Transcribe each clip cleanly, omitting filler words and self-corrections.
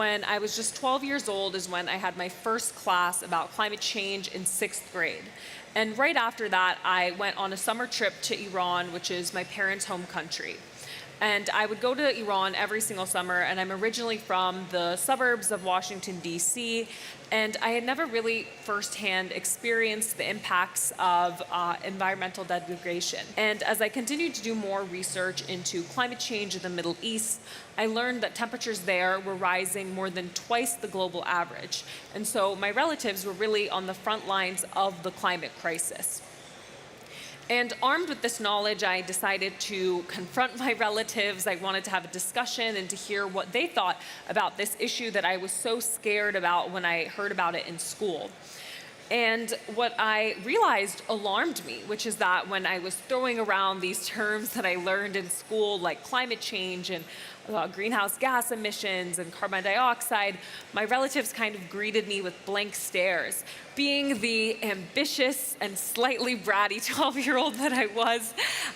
when I was just 12 years old is when I had my first class about climate change in 6th grade. And right after that, I went on a summer trip to Iran, which is my parents' home country. And I would go to Iran every single summer, and I'm originally from the suburbs of Washington, D.C., and I had never really firsthand experienced the impacts of environmental degradation. And as I continued to do more research into climate change in the Middle East, I learned that temperatures there were rising more than twice the global average. And so my relatives were really on the front lines of the climate crisis. And armed with this knowledge, I decided to confront my relatives. I wanted to have a discussion and to hear what they thought about this issue that I was so scared about when I heard about it in school. And what I realized alarmed me, which is that when I was throwing around these terms that I learned in school, like climate change and greenhouse gas emissions and carbon dioxide, my relatives kind of greeted me with blank stares. Being the ambitious and slightly bratty 12-year-old that I was,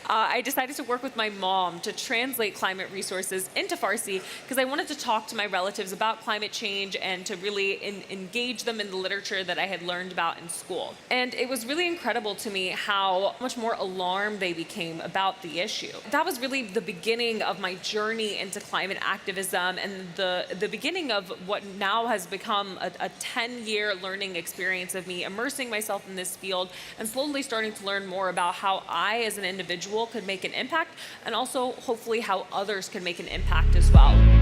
I decided to work with my mom to translate climate resources into Farsi because I wanted to talk to my relatives about climate change and to really engage them in the literature that I had learned about in school. And it was really incredible to me how much more alarmed they became about the issue. That was really the beginning of my journey into climate activism and the beginning of what now has become a 10-year learning experience of me immersing myself in this field and slowly starting to learn more about how I as an individual could make an impact and also hopefully how others can make an impact as well.